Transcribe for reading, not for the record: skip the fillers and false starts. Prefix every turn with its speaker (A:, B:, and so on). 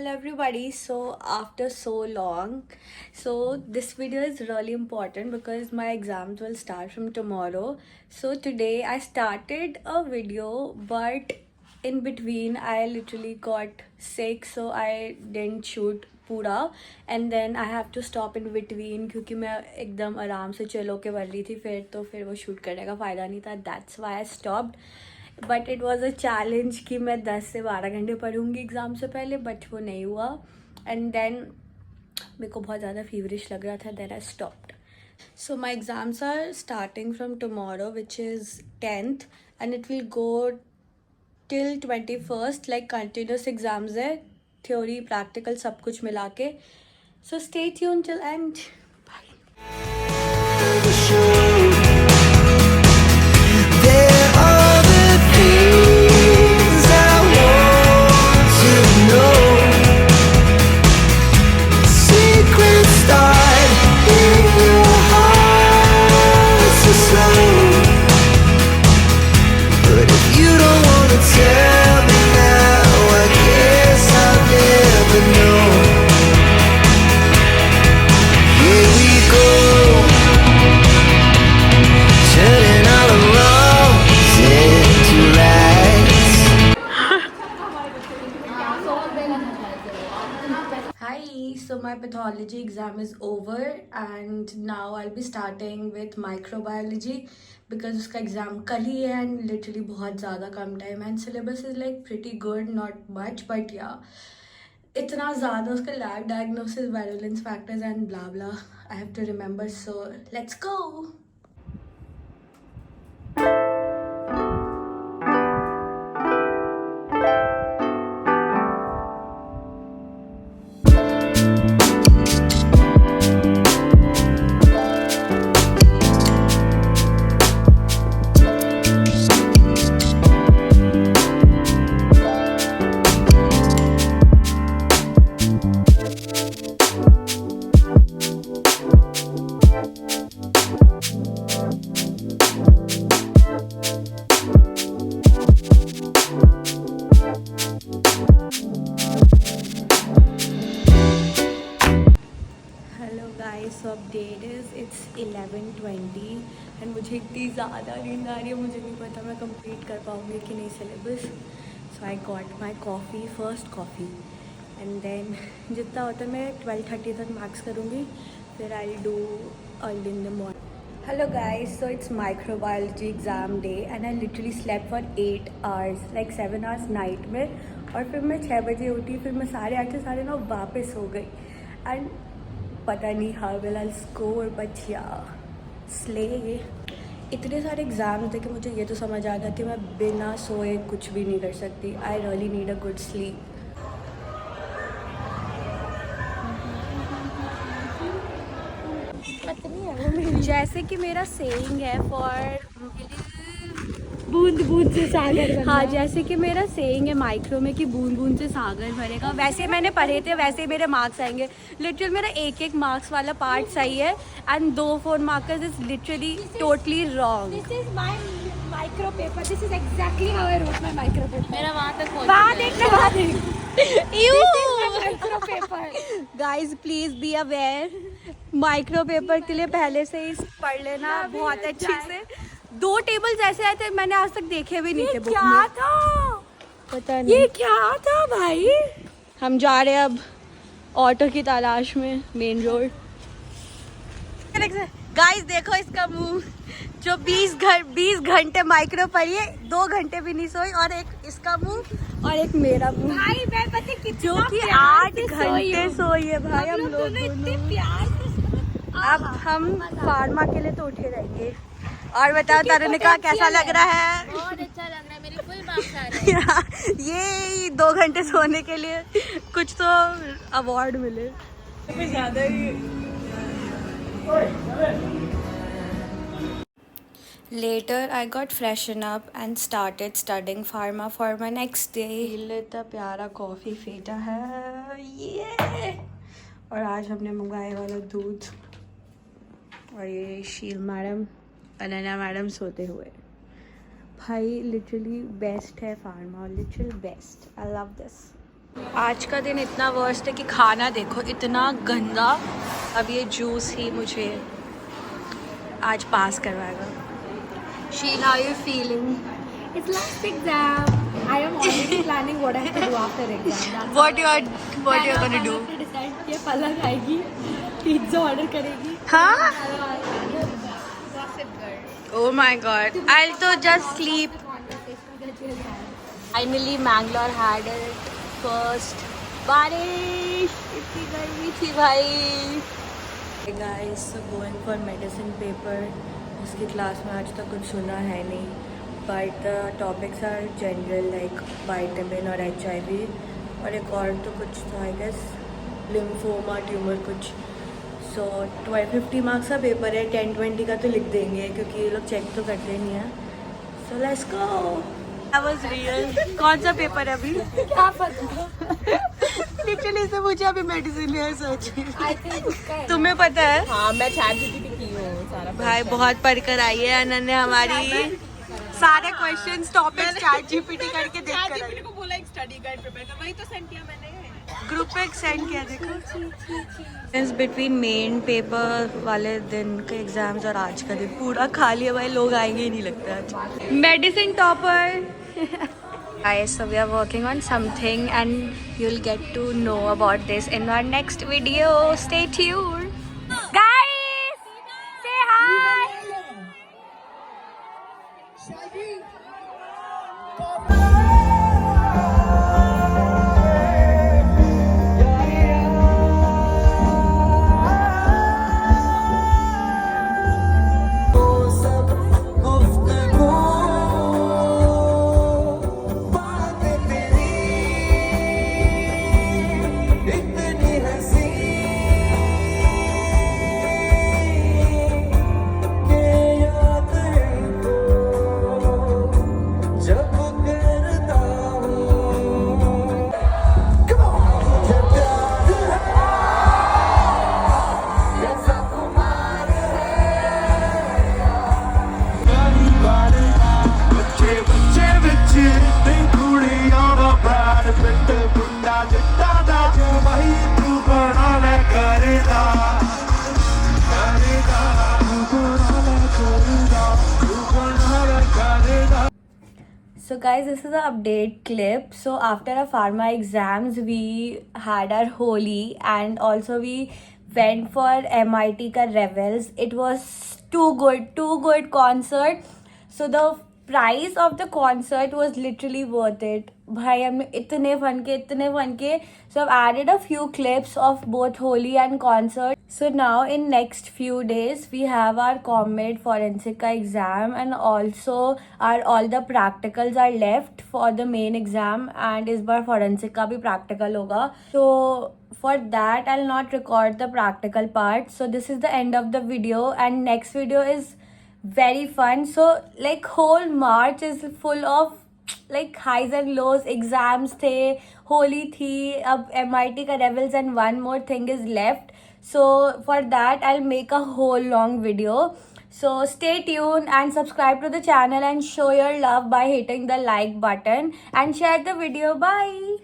A: Hello everybody. So after so long, so this video is really important because my exams will start from tomorrow. So today I started a video, but in between I literally got sick, so I didn't shoot पूरा. And then I have to stop in between क्योंकि मैं एकदम आराम से चलो के पढ़ रही थी, फिर वो शूट करने का फ़ायदा नहीं था. That's why I stopped. But it was a challenge कि मैं 10 से 12 घंटे पढ़ूंगी एग्ज़ाम से पहले, बट वो नहीं हुआ. एंड देन मेरे को बहुत ज़्यादा फीवरिश लग रहा था, then I stopped. So my exams are starting from tomorrow, which is 10th, and it will go till 21st, like continuous exams है, theory practical सब कुछ मिला के. So stay tuned till end.
B: There are the things I want to know. Secrets start in your heart so slow. But if you don't wanna tell me now, I guess I'll never know. Here we go, turning all the wrongs into rights.
A: Hi, so my pathology exam is over and now I'll be starting with microbiology because उसका exam कल ही है and literally बहुत ज़्यादा कम time है and syllabus is like pretty good, not much, but yeah, इतना ज़्यादा उसका lab diagnosis, virulence factors and blah blah I have to remember, so let's go. Hello guys, so update is it's 11:20 and मुझे इतनी ज़्यादा नींद आ रही है, मुझे नहीं पता मैं कंप्लीट कर पाऊँगी कि नहीं syllabus. So I got my coffee, first coffee, and then जितना होता है मैं 12:30 तक मैक्स करूँगी, फिर I do early in the morning. Hello guys, so it's microbiology exam day and I literally slept for 8 hours, like 7 hours night में, और फिर मैं 6 बजे उठी, फिर मैं 8:30 से 9:30 वापस हो गई. एंड पता नहीं how will I score, but या स्ले. इतने सारे एग्ज़ाम्स थे कि मुझे ये तो समझ आ गया कि मैं बिना सोए कुछ भी नहीं कर सकती. I really need a good sleep. जैसे कि मेरा सेइंग है फॉर बूंद बूंद से सागर भरेगा. हाँ, जैसे कि मेरा सेइंग है माइक्रो में कि बूंद बूंद से सागर भरेगा, वैसे मैंने पढ़े थे, वैसे मेरे मार्क्स आएंगे. लिटरली मेरा एक मार्क्स वाला पार्ट सही है and 2 4 markers is literally totally wrong.
C: This is my micro paper. This is exactly how I wrote my micro paper.
D: मेरा वहाँ तक पहुँच
C: वहाँ देखना, वहाँ देख. This is my micro paper.
A: Guys please be aware, micro paper के लिए पहले से ही पढ़ लेना बहुत अच्छे से. 2 टेबल्स ऐसे आए थे मैंने आज तक देखे भी नहीं थे बुक
C: क्या
A: में.
C: था?
A: पता नहीं.
C: ये क्या था भाई?
A: हम जा रहे हैं अब ऑटो की तलाश में मेन रोड. गाइस देखो इसका मुंह, जो 20 घंटे माइक्रो पढ़ी है, 2 घंटे भी नहीं सोई, और एक इसका मुंह और एक मेरा मुंह
C: भाई मैं पता है कितना
A: जो कि
C: प्यार
A: 8
C: से सोई
A: घंटे
C: हूँ.
A: सोई है भाई हम लोग
C: दोनों इतने
A: दोनों.
C: प्यार से.
A: अब हम फार्मा के लिए तो उठे रहेंगे. और बताओ तरुणिका कैसा लग रहा है?
D: बहुत अच्छा लग रहा है, मेरे फुल मार्क्स आ रहे हैं.
A: ये 2 घंटे सोने के लिए कुछ तो अवार्ड मिले. Later, I got freshen up and started studying pharma for my next day. इतना प्यारा कॉफ़ी फेटा है ये, और आज हमने मंगाया वाला दूध, और ये शील मैडम, अनन्या मैडम सोते हुए. भाई लिटरली बेस्ट है pharma, literal best. I love this. आज का दिन इतना वर्स्ट है कि खाना देखो इतना गंदा. अब ये जूस ही मुझे आज पास करवाएगा. शील, how you feeling?
C: It's last exam. I am already planning what I have to do after exam.
A: What you are gonna do?
C: I have to decide कि पलक आएगी, पिज्जा ऑर्डर करेगी.
A: हाँ? Oh my god. I'll to just sleep. Finally Mangalore had it first. बारिश इतनी गर्मी थी भाई. Hey guys, so going for medicine paper. इसकी क्लास में आज तक कुछ सुना है नहीं. But the topics are general like vitamin और HIV और एक और तो कुछ था I guess lymphoma tumor कुछ. So 50 मार्क्स का पेपर है. 10-20 का तो लिख देंगे क्योंकि ये लोग चेक तो करते नहीं हैं. So let's go. That was real. कौन सा पेपर है अभी?
C: क्या पता?
A: लिटरली से मुझे अभी मेडिसिन है सच.
C: I think उसका है.
A: तुम्हें पता है?
E: हाँ मैं चैट जीपीटी की हूँ सारा.
A: भाई बहुत पढ़ कर आई है अनन्या हमारी. सारे क्वेश्चंस टॉपिक्स चैट जीपीटी करके देख कर आई.
E: को बोला एक स्टडी गाइड प्रिपेयर कर, वही तो सेंड किया मैंने.
A: ग्रुप पे सेंड किया देखो. बिटवीन मेन पेपर वाले दिन के एग्जाम्स और आज का दिन पूरा खाली है भाई. लोग आएंगे ही नहीं लगता आज. Medicine topper. Guys, so we are working on something and you'll get to know about this in our next video. Stay tuned. Guys, say hi. So guys, this is an update clip. So after our pharma exams, we had our Holi and also we went for MIT ka Revels. It was too good concert. So the price of the concert was literally worth it. भाई हमने इतने fun के. So I've added a few clips of both Holi and concert. So now in next few days we have our ComEd forensic का exam and also our all the practicals are left for the main exam and इस बार forensic का भी practical होगा. So for that I'll not record the practical part. So this is the end of the video and next video is very fun. So like whole March is full of like highs and lows. Exams थे, Holi थी, अब MIT का Revels and one more thing is left. So for that I'll make a whole long video. So stay tuned and subscribe to the channel and show your love by hitting the like button and share the video. Bye.